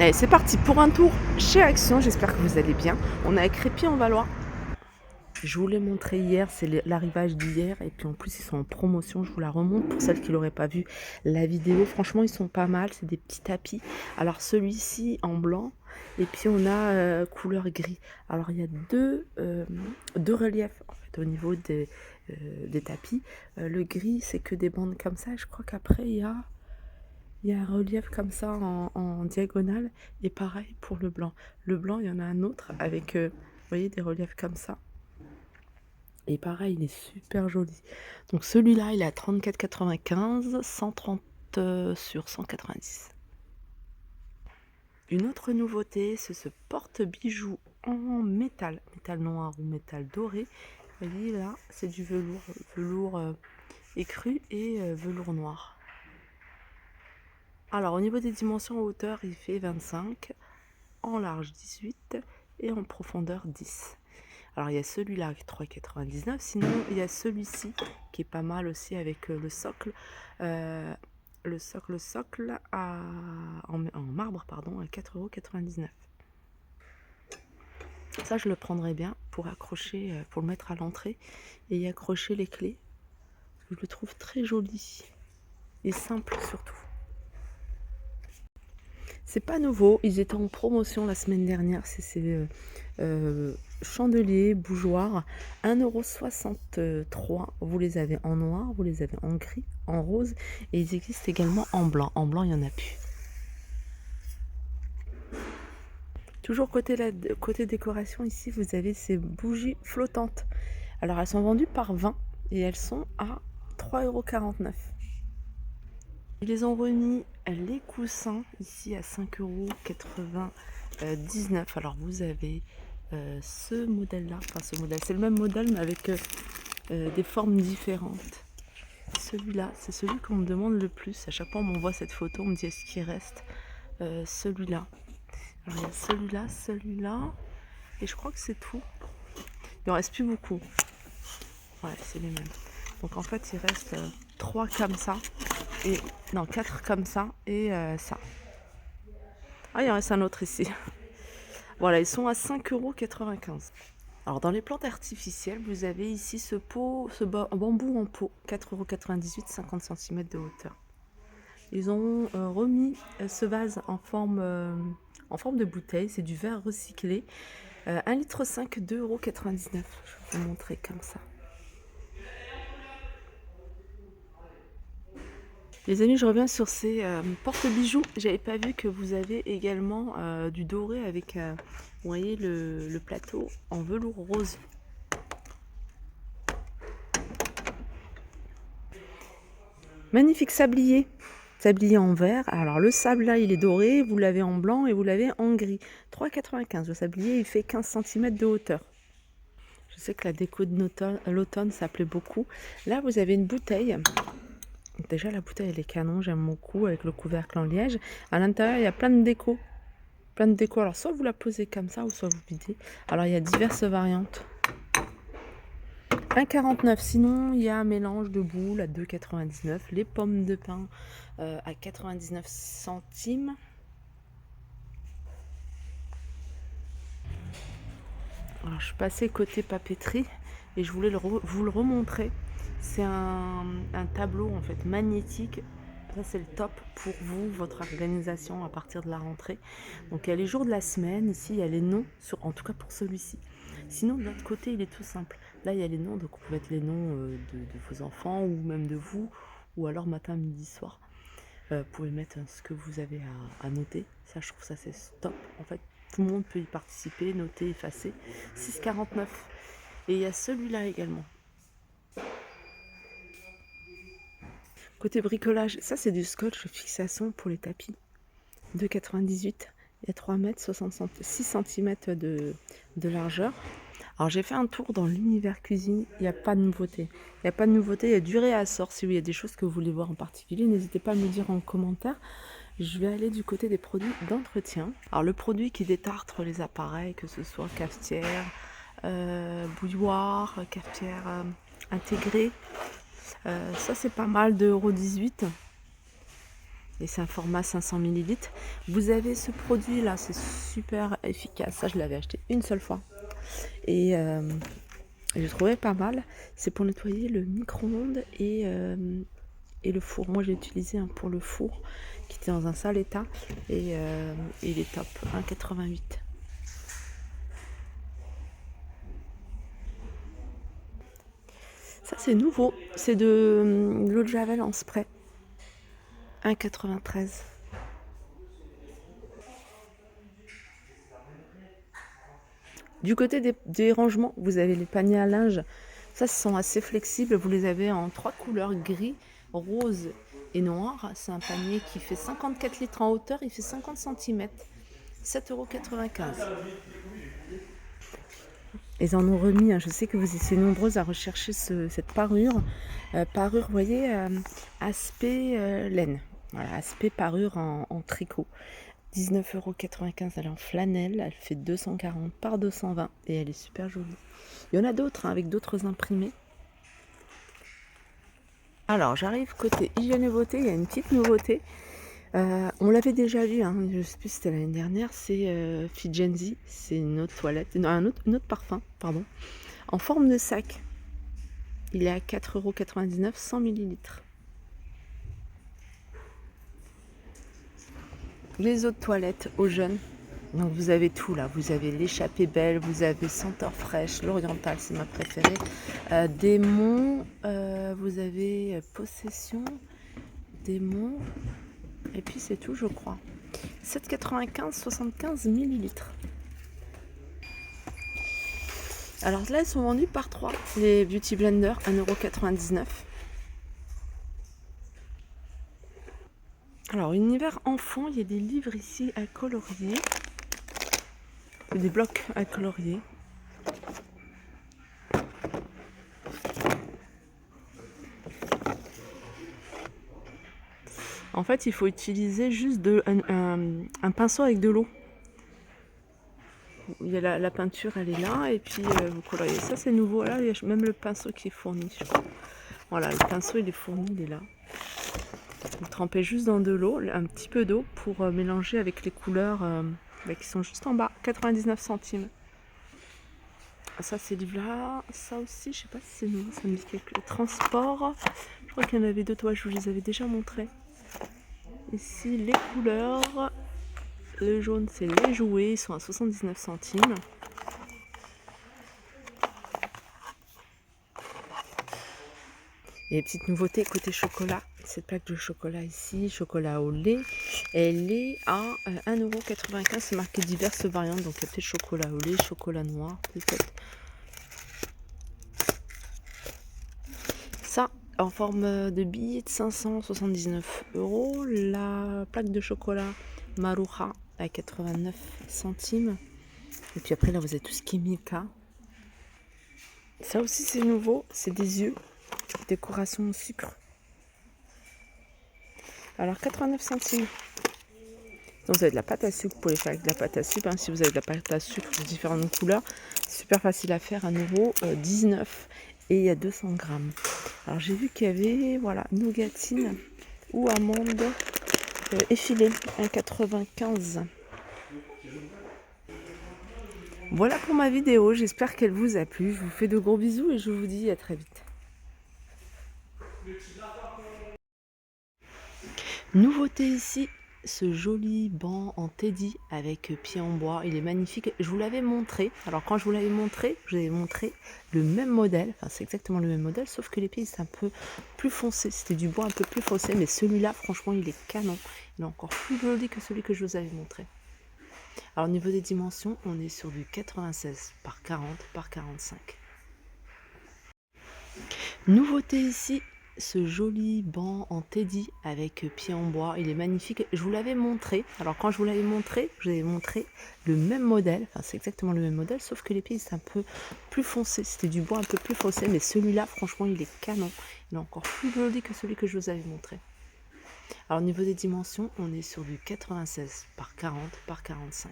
Allez, c'est parti pour un tour chez Action, j'espère que vous allez bien. On est à Crépy-en-Valois. Je vous l'ai montré hier, c'est l'arrivage d'hier. Et puis en plus, ils sont en promotion, je vous la remonte pour celles qui n'auraient pas vu la vidéo. Franchement, ils sont pas mal, c'est des petits tapis. Alors celui-ci en blanc, et puis on a couleur gris. Alors il y a deux reliefs en fait, au niveau des tapis. Le gris, c'est que des bandes comme ça. Je crois qu'après, il y a un relief comme ça en diagonale et pareil pour le blanc. Le blanc, il y en a un autre avec, vous voyez, des reliefs comme ça. Et pareil, il est super joli. Donc celui-là, il est à 34,95, 130 sur 190. Une autre nouveauté, c'est ce porte-bijoux en métal noir ou métal doré. Vous voyez là, c'est du velours écru et velours noir. Alors au niveau des dimensions en hauteur, il fait 25, en large 18 et en profondeur 10. Alors il y a celui-là avec 3,99, sinon il y a celui-ci qui est pas mal aussi avec le socle. Le socle en marbre pardon, à 4,99 €. Ça je le prendrais bien pour accrocher, pour le mettre à l'entrée et y accrocher les clés. Je le trouve très joli et simple surtout. C'est pas nouveau, ils étaient en promotion la semaine dernière, c'est ces chandeliers, bougeoirs, 1,63 €. Vous les avez en noir, vous les avez en gris, en rose, et ils existent également en blanc. En blanc, il n'y en a plus. Toujours côté décoration, ici, vous avez ces bougies flottantes. Alors, elles sont vendues par 20 et elles sont à 3,49 €. Ils les ont remis les coussins ici à 5,99 €. Alors vous avez ce modèle-là, enfin ce modèle, c'est le même modèle mais avec des formes différentes. Celui-là, c'est celui qu'on me demande le plus. À chaque fois on m'envoie cette photo, on me dit est-ce qu'il reste celui-là. Alors il y a celui-là, et je crois que c'est tout. Il en reste plus beaucoup. Ouais, c'est les mêmes. Donc en fait il reste 3 comme ça. Et non, 4 comme ça et ça. Ah, il en reste un autre ici. Voilà, ils sont à 5,95 €. Alors dans les plantes artificielles, vous avez ici ce bambou en pot, 4,98 €, 50 cm de hauteur. Ils ont remis ce vase en forme de bouteille, c'est du verre recyclé, 1,5 litre, 2,99 €. Je vais vous montrer comme ça. Les amis, je reviens sur ces porte-bijoux. J'avais pas vu que vous avez également du doré avec, vous voyez, le plateau en velours rose. Magnifique sablier. Sablier en verre. Alors le sable là, il est doré. Vous l'avez en blanc et vous l'avez en gris. 3,95 €. Le sablier, il fait 15 cm de hauteur. Je sais que la déco de l'automne, ça plaît beaucoup. Là, vous avez une bouteille. Déjà, la bouteille, elle est canon, j'aime beaucoup, avec le couvercle en liège. À l'intérieur, il y a plein de déco. Alors, soit vous la posez comme ça, ou soit vous videz. Alors, il y a diverses variantes. 1,49 €. Sinon, il y a un mélange de boules à 2,99 €. Les pommes de pin à 99 centimes. Alors, je suis passée côté papeterie et je voulais vous le remontrer. C'est un tableau en fait magnétique. Ça, c'est le top pour vous, votre organisation à partir de la rentrée. Donc, il y a les jours de la semaine. Ici, il y a les noms, en tout cas pour celui-ci. Sinon, de l'autre côté, il est tout simple. Là, il y a les noms, donc vous pouvez mettre les noms de vos enfants ou même de vous, ou alors matin, midi, soir. Vous pouvez mettre ce que vous avez à noter. Ça, je trouve ça, c'est top. En fait, tout le monde peut y participer, noter, effacer. 6,49 €. Et il y a celui-là également. Côté bricolage, ça c'est du scotch fixation pour les tapis. 2,98 €. Il y a 3 mètres, 6 cm de largeur. Alors j'ai fait un tour dans l'univers cuisine, il n'y a pas de nouveauté. Il n'y a pas de nouveauté, il y a du réassort. Si il y a des choses que vous voulez voir en particulier, n'hésitez pas à me le dire en commentaire. Je vais aller du côté des produits d'entretien. Alors le produit qui détartre les appareils, que ce soit cafetière, bouilloire, cafetière intégrée, ça c'est pas mal, 2,18 €. Et c'est un format 500 ml. Vous avez ce produit là, c'est super efficace. Ça, je l'avais acheté une seule fois. Et je trouvais pas mal. C'est pour nettoyer le micro-ondes et le four. Moi, j'ai utilisé pour le four qui était dans un sale état. Et il est top. 1,88 €. Ça, c'est nouveau. C'est de l'eau de Javel en spray. 1,93 €. Du côté des rangements, vous avez les paniers à linge. Ça, ce sont assez flexibles. Vous les avez en 3 couleurs, gris, rose et noir. C'est un panier qui fait 54 litres en hauteur. Il fait 50 cm. 7,95 €. Ils en ont remis. Je sais que vous étiez nombreuses à rechercher cette parure. Parure, vous voyez, aspect laine. Voilà, aspect parure en tricot. 19,95 €, elle est en flanelle, elle fait 240 par 220 et elle est super jolie. Il y en a d'autres avec d'autres imprimés. Alors j'arrive côté hygiène et beauté, il y a une petite nouveauté. On l'avait déjà vu, je ne sais plus si c'était l'année dernière, c'est Fijenzi, c'est une autre toilette, non, un autre parfum, pardon, en forme de sac. Il est à 4,99 €, 100 ml. Les autres toilettes aux jeunes. Donc vous avez tout là, vous avez l'échappée belle, vous avez senteur fraîche, l'oriental c'est ma préférée, démon, vous avez possession, démon, et puis c'est tout je crois. 7,95 €, 75 ml. Alors là elles sont vendues par 3, les Beauty Blender, 1,99 €. Alors univers enfant, il y a des livres ici à colorier. Des blocs à colorier. En fait, il faut utiliser juste un pinceau avec de l'eau. Il y a la peinture, elle est là, et puis vous coloriez. Ça, c'est nouveau. Là, il y a même le pinceau qui est fourni. Je crois. Voilà, le pinceau, il est fourni, il est là. Vous trempez juste dans de l'eau, un petit peu d'eau, pour mélanger avec les couleurs qui sont juste en bas. 99 centimes. Ça, c'est livre-là. Ça aussi, je sais pas si c'est nouveau. Ça me dit quelque chose. Transport. Je crois qu'il y en avait d'autres. Ouais, je vous les avais déjà montrés. Ici, les couleurs. Le jaune, c'est les jouets. Ils sont à 79 centimes. Et les petites nouveautés côté chocolat. Cette plaque de chocolat ici, chocolat au lait, elle est à 1,95 €. C'est marqué diverses variantes. Donc il y a peut-être chocolat au lait, chocolat noir, peut-être. Ça, en forme de billet de 579 €. La plaque de chocolat Maruha à 89 centimes. Et puis après, là, vous avez tout ce qui est Milka. Ça aussi, c'est nouveau. C'est des yeux. Décoration au sucre. Alors, 89 centimes. Donc, vous avez de la pâte à sucre pour les faire avec de la pâte à sucre. Si vous avez de la pâte à sucre de différentes couleurs, super facile à faire. 1,19 € et il y a 200 grammes. Alors, j'ai vu qu'il y avait, voilà, nougatine ou amande effilée, 1,95 €. Voilà pour ma vidéo. J'espère qu'elle vous a plu. Je vous fais de gros bisous et je vous dis à très vite. Nouveauté ici, ce joli banc en teddy avec pied en bois, il est magnifique. Je vous l'avais montré. Alors quand je vous l'avais montré, je vous avais montré le même modèle. Enfin, c'est exactement le même modèle, sauf que les pieds c'est un peu plus foncé. C'était du bois un peu plus foncé, mais celui-là, franchement, il est canon. Il est encore plus joli que celui que je vous avais montré. Alors au niveau des dimensions, on est sur du 96 par 40 par 45. Nouveauté ici, ce joli banc en teddy avec pied en bois, il est magnifique. Je vous l'avais montré. Alors quand je vous l'avais montré, je vous avais montré le même modèle. Enfin, c'est exactement le même modèle, sauf que les pieds c'est un peu plus foncé. C'était du bois un peu plus foncé, mais celui-là, franchement, il est canon. Il est encore plus joli que celui que je vous avais montré. Alors au niveau des dimensions, on est sur du 96 par 40 par 45.